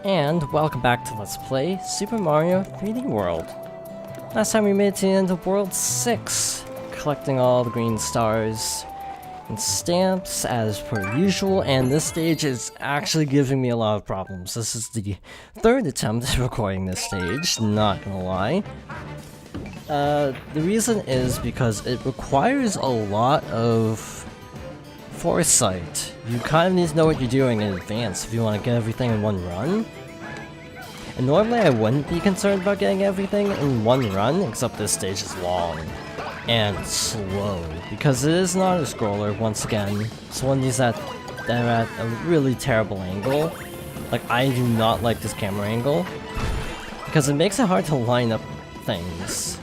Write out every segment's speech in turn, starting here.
And welcome back to Let's Play Super Mario 3D World. Last time we made it to the end of World 6, collecting all the green stars and stamps as per usual, and this stage is actually giving me a lot of problems. This is the third attempt at recording this stage, not gonna lie. The reason is because it requires a lot of foresight. You kind of need to know what you're doing in advance if you want to get everything in one run. And normally I wouldn't be concerned about getting everything in one run, except this stage is long and slow, because it is not a scroller once again. It's one of these that are at a really terrible angle. Like, I do not like this camera angle, because it makes it hard to line up things.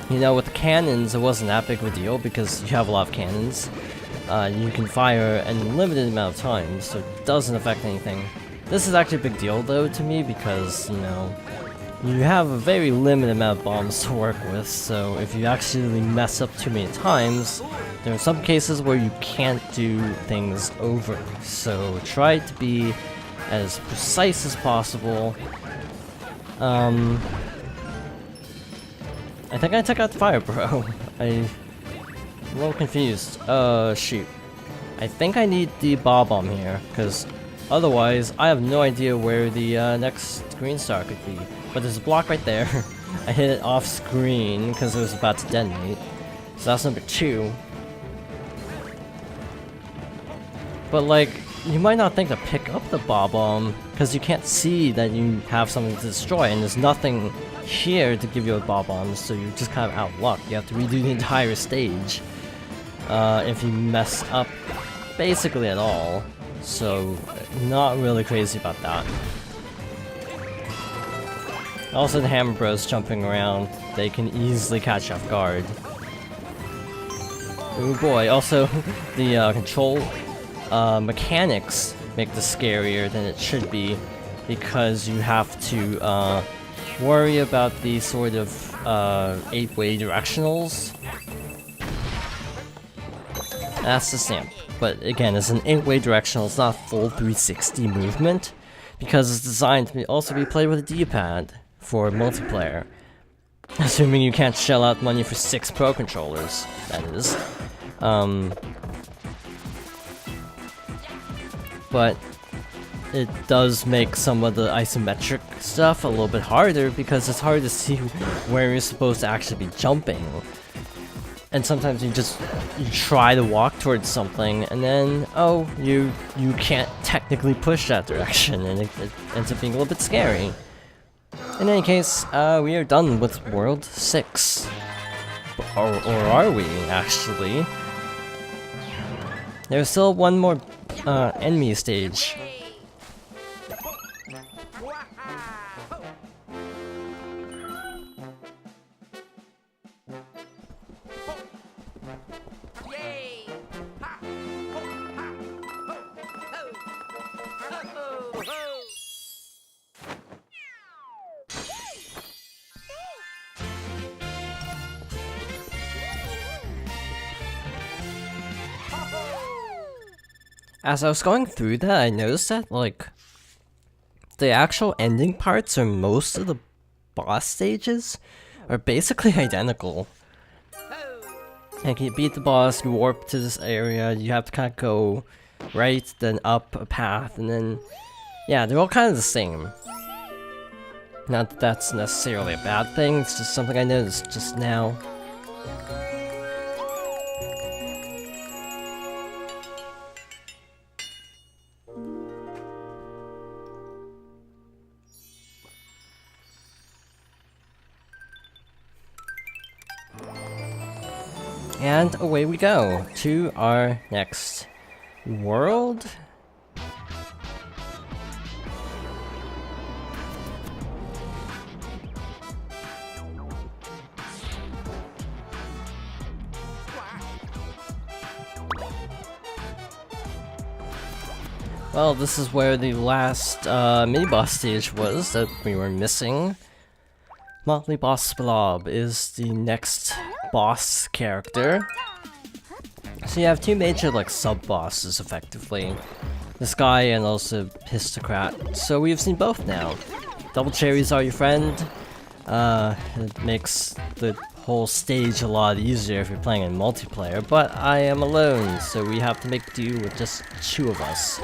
You know, with the cannons, it wasn't that big of a deal because you have a lot of cannons. You can fire an unlimited amount of times, so it doesn't affect anything. This is actually a big deal, though, to me because, you know, you have a very limited amount of bombs to work with, so if you actually mess up too many times, there are some cases where you can't do things over. So try to be as precise as possible. I think I took out the fire, bro. I'm a little confused. Shoot. I think I need the Bob-omb here, because otherwise I have no idea where the next green star could be. But there's a block right there. I hit it off screen because it was about to detonate. So that's number 2. But like, you might not think to pick up the Bob-omb because you can't see that you have something to destroy, and there's nothing here to give you a Bob-omb, so you're just kind of out of luck. You have to redo the entire stage if you mess up basically at all. So, not really crazy about that. Also, the Hammer Bros jumping around, they can easily catch you off guard. Oh boy, also, the control mechanics make this scarier than it should be, because you have to worry about the sort of 8-way directionals. That's the stamp. But again, it's an 8-way directional, it's not a full 360 movement, because it's designed to also be played with a D-pad for multiplayer. Assuming you can't shell out money for 6 Pro controllers, that is. But it does make some of the isometric stuff a little bit harder, because it's hard to see where you're supposed to actually be jumping. And sometimes you try to walk towards something, and then, oh, you can't technically push that direction, and it ends up being a little bit scary. In any case, we are done with World 6. Or are we, actually? There's still one more enemy stage. As I was going through that, I noticed that, like, the actual ending parts or most of the boss stages are basically identical. Like, you beat the boss, you warp to this area, you have to kind of go right, then up a path, and then, yeah, they're all kind of the same. Not that that's necessarily a bad thing, it's just something I noticed just now. And away we go to our next world. Well, this is where the last mini-boss stage was that we were missing. Motley boss Blob is the next boss character. So you have two major, like, sub-bosses, effectively. this guy and also Histocrat. So we've seen both now. Double cherries are your friend. It makes the whole stage a lot easier if you're playing in multiplayer, but I am alone, so we have to make do with just 2 of us.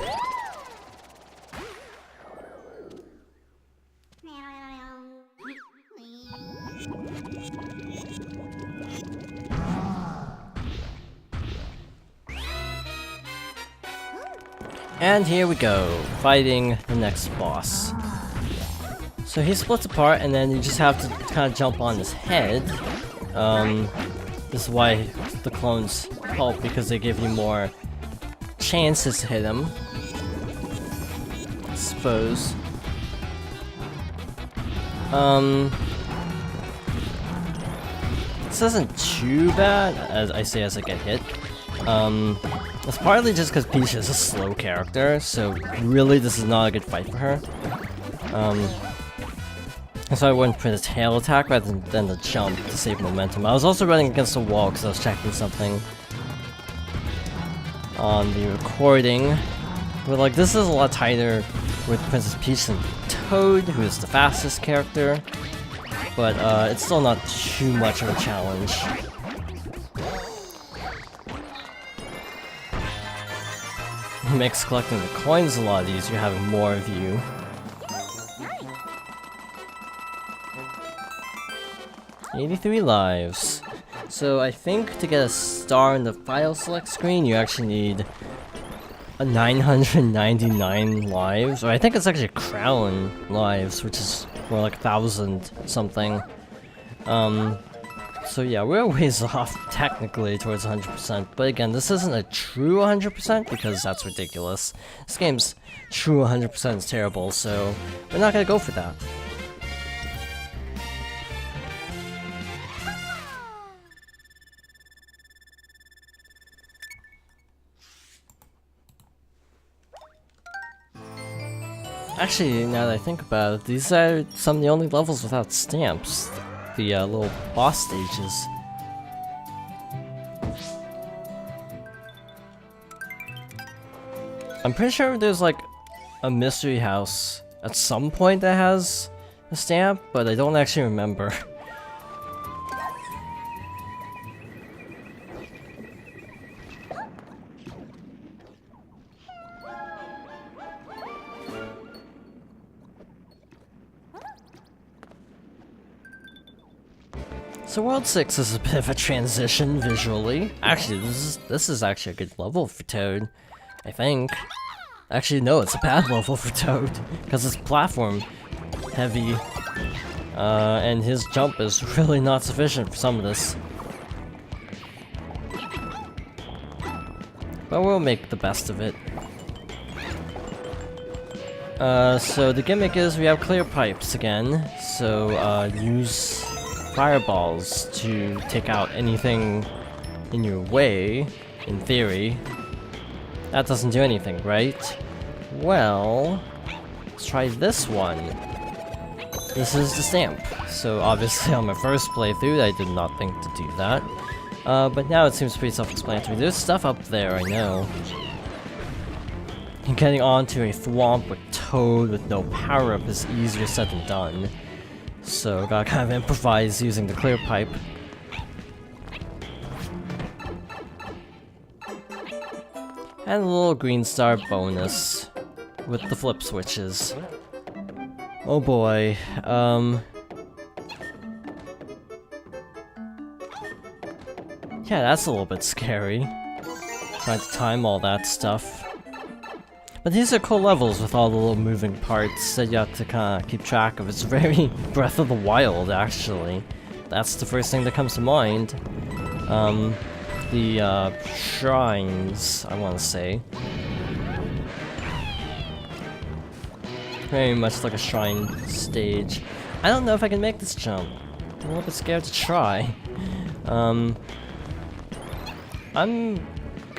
And here we go, fighting the next boss. So he splits apart, and then you just have to kind of jump on his head. This is why the clones help, because they give you more chances to hit him, I suppose. This isn't too bad, as I say as I get hit. It's partly just because Peach is a slow character, so really this is not a good fight for her. So I went for the tail attack rather than the jump to save momentum. I was also running against the wall because I was checking something on the recording. But like, this is a lot tighter with Princess Peach than Toad, who is the fastest character. But it's still not too much of a challenge. It makes collecting the coins a lot easier having more of you. $83 lives. So I think to get a star in the file select screen, you actually need a 999 lives, or I think it's actually a crown lives, which is more like 1,000 something. So yeah, we're a ways off technically towards 100%, but again, this isn't a true 100% because that's ridiculous. This game's true 100% is terrible, so we're not gonna go for that. Actually, now that I think about it, these are some of the only levels without stamps. The little boss stages. I'm pretty sure there's like a mystery house at some point that has a stamp, but I don't actually remember. So World 6 is a bit of a transition visually. Actually, this is actually a good level for Toad, I think. Actually, no, it's a bad level for Toad, because it's platform heavy, and his jump is really not sufficient for some of this. But we'll make the best of it. So the gimmick is we have clear pipes again, so use fireballs to take out anything in your way, in theory. That doesn't do anything, right? Well, let's try this one. This is the stamp. So obviously on my first playthrough I did not think to do that. But now it seems pretty self-explanatory. There's stuff up there, I know. And getting onto a thwomp with Toad with no power-up is easier said than done. So gotta kind of improvise using the clear pipe. And a little green star bonus with the flip switches. Oh boy, yeah, that's a little bit scary. Trying to time all that stuff. But these are cool levels with all the little moving parts that you have to kind of keep track of. It's very Breath of the Wild, actually. That's the first thing that comes to mind. The shrines, I want to say. Very much like a shrine stage. I don't know if I can make this jump. I'm a little bit scared to try. I'm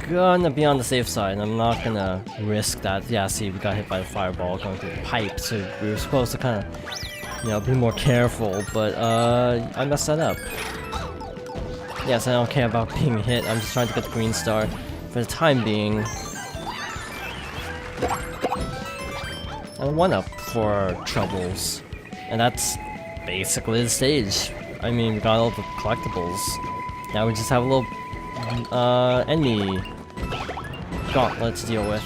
gonna be on the safe side. I'm not gonna risk that. Yeah, see, we got hit by the fireball going through the pipe, so we were supposed to kind of, you know, be more careful, but I messed that up. Yes, I don't care about being hit. I'm just trying to get the green star for the time being. a 1-up for our troubles. And that's basically the stage. I mean, we got all the collectibles. Now we just have a little enemy gauntlet to deal with.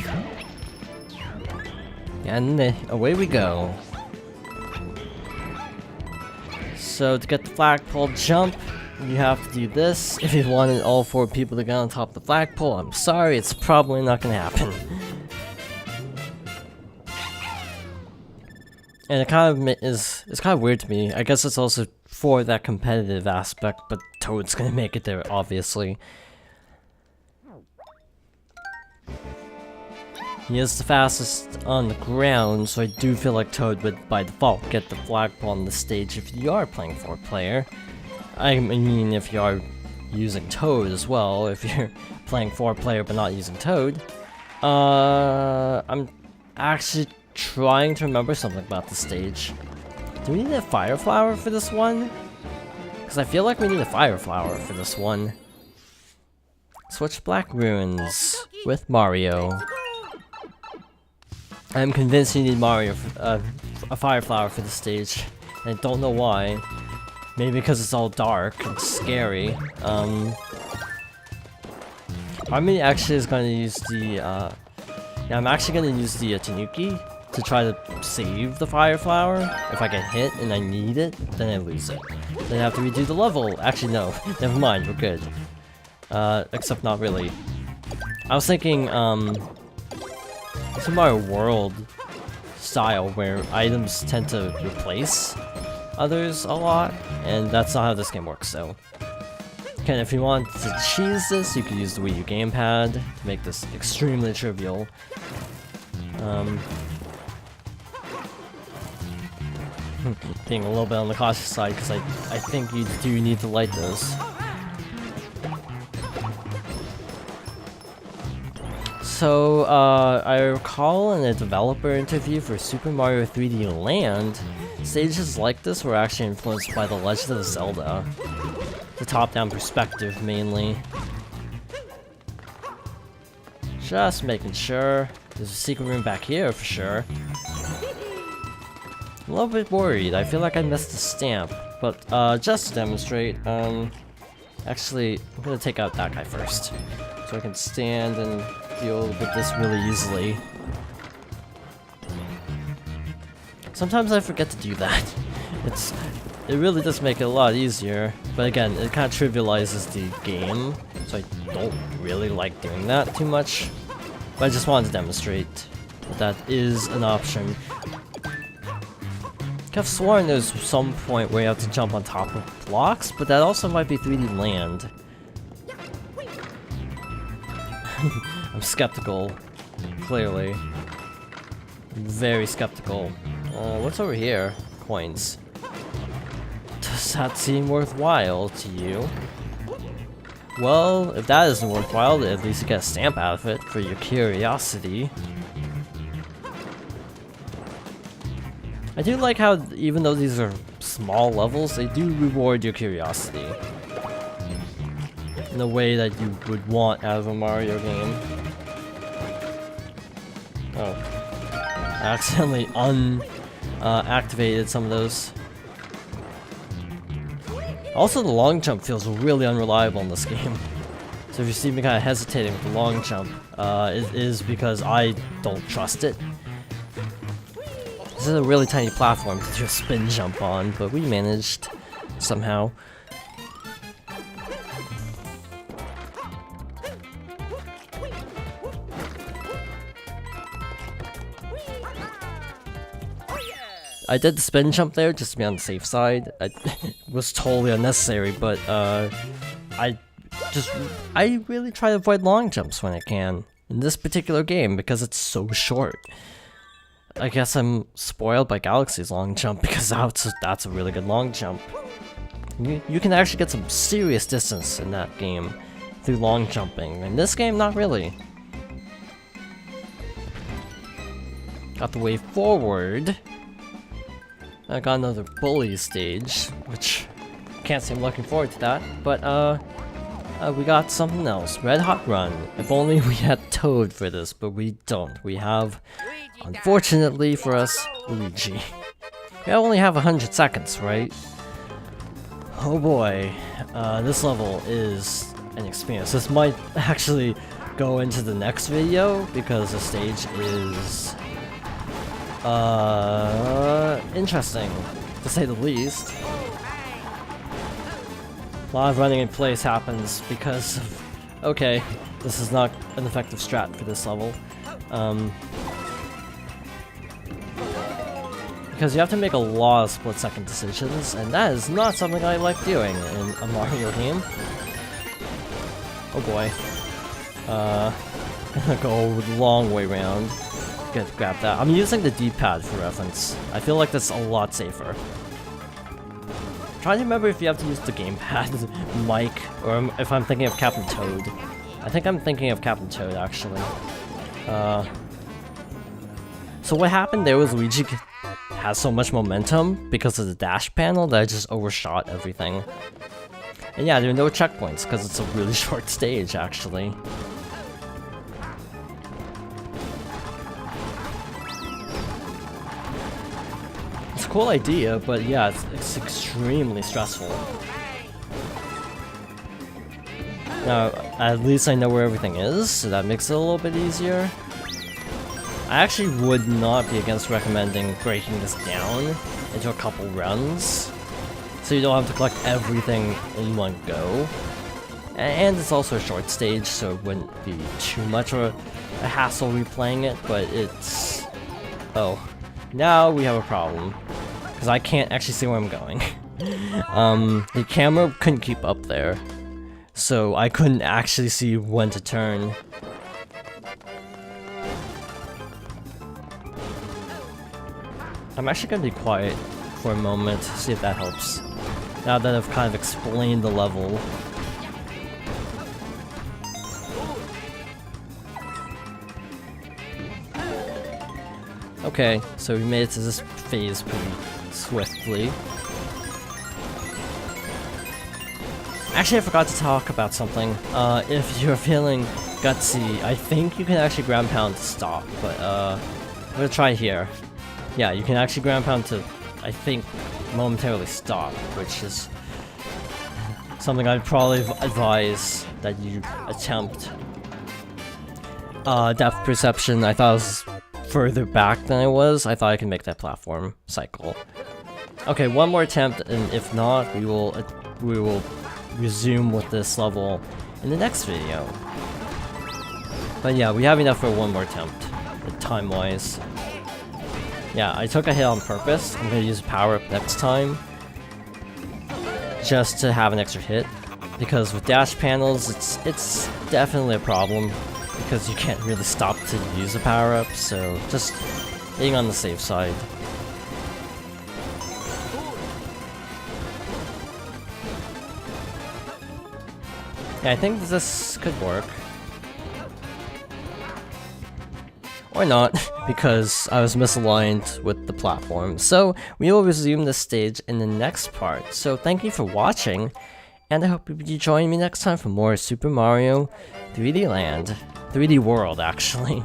And away we go. So to get the flagpole jump, you have to do this. If you wanted all 4 people to get on top of the flagpole, I'm sorry, it's probably not gonna happen. And it kind of it's kind of weird to me. I guess it's also for that competitive aspect, but Toad's gonna make it there, obviously. He is the fastest on the ground, so I do feel like Toad would, by default, get the flagpole on the stage if you are playing 4-player. I mean, if you are using Toad as well, if you're playing 4-player but not using Toad. I'm actually trying to remember something about the stage. Do we need a fire flower for this one? Because I feel like we need a fire flower for this one. Switch Black Ruins with Mario. I'm convinced you need Mario a fire flower for the stage. And I don't know why. Maybe because it's all dark and scary. Harmony actually is going to use the yeah, I'm actually going to use the Tanuki to try to save the fire flower. If I get hit and I need it, then I lose it. Then I have to redo the level. Actually, no. Never mind, we're good. Except not really. I was thinking, Super Mario World style, where items tend to replace others a lot, and that's not how this game works, so. Again, if you want to cheese this, you could use the Wii U gamepad to make this extremely trivial. Being a little bit on the cautious side, because I think you do need to light those. So, I recall in a developer interview for Super Mario 3D Land, stages like this were actually influenced by The Legend of Zelda. The top-down perspective, mainly. Just making sure. There's a secret room back here, for sure. I'm a little bit worried. I feel like I missed the stamp. But, just to demonstrate, actually, I'm gonna take out that guy first. So I can stand and deal with this really easily. Sometimes I forget to do that. It really does make it a lot easier, but again, it kind of trivializes the game, so I don't really like doing that too much. But I just wanted to demonstrate that that is an option. I've sworn there's some point where you have to jump on top of blocks, but that also might be 3D Land. I'm skeptical, clearly. Very skeptical. What's over here? Coins. Does that seem worthwhile to you? Well, if that isn't worthwhile, at least you get a stamp out of it for your curiosity. I do like how, even though these are small levels, they do reward your curiosity. In a way that you would want out of a Mario game. Oh. I accidentally activated some of those. Also, the long jump feels really unreliable in this game. So if you see me kind of hesitating with the long jump, it is because I don't trust it. This is a really tiny platform to do a spin jump on, but we managed somehow. I did the spin jump there just to be on the safe side. It was totally unnecessary, but I really try to avoid long jumps when I can in this particular game because it's so short. I guess I'm spoiled by Galaxy's long jump because that's a really good long jump. You can actually get some serious distance in that game through long jumping. In this game, not really. Got the way forward. I got another bully stage, which can't say I'm looking forward to that, but we got something else. Red Hot Run. If only we had Toad for this, but we don't. We have Unfortunately for us, Luigi. We only have 100 seconds, right? Oh boy, this level is an experience. This might actually go into the next video because the stage is interesting, to say the least. A lot of running in place happens because of, okay, this is not an effective strat for this level. Because you have to make a lot of split-second decisions, and that is not something I like doing in a Mario game. Oh boy. Gonna go a long way around. Grab that. I'm using the D-pad for reference. I feel like that's a lot safer. I'm trying to remember if you have to use the gamepad mic, or if I'm thinking of Captain Toad. I think I'm thinking of Captain Toad, actually. So what happened there was Luigi has so much momentum because of the dash panel that I just overshot everything. And yeah, there are no checkpoints because it's a really short stage, actually. It's a cool idea, but yeah, it's extremely stressful. Now, at least I know where everything is, so that makes it a little bit easier. I actually would not be against recommending breaking this down into a couple runs, so you don't have to collect everything in one go. And it's also a short stage, so it wouldn't be too much of a hassle replaying it, but it's... Oh, now we have a problem, because I can't actually see where I'm going. The camera couldn't keep up there, so I couldn't actually see when to turn. I'm actually gonna be quiet for a moment, see if that helps. Now that I've kind of explained the level. Okay, so we made it to this phase pretty swiftly. Actually, I forgot to talk about something. If you're feeling gutsy, I think you can actually ground pound to stop, but I'm gonna try here. Yeah, you can actually ground pound to, I think, momentarily stop, which is something I'd probably advise that you attempt. Depth perception, I thought I was further back than I was. I thought I could make that platform cycle. Okay, one more attempt, and if not, we will resume with this level in the next video. But yeah, we have enough for one more attempt, time-wise. Yeah, I took a hit on purpose. I'm gonna use power-up next time, just to have an extra hit. Because with dash panels, it's definitely a problem, because you can't really stop to use a power-up, so just being on the safe side. Yeah, I think this could work. Or not, because I was misaligned with the platform. So we will resume this stage in the next part. So thank you for watching, and I hope you join me next time for more Super Mario 3D Land. 3D World, actually.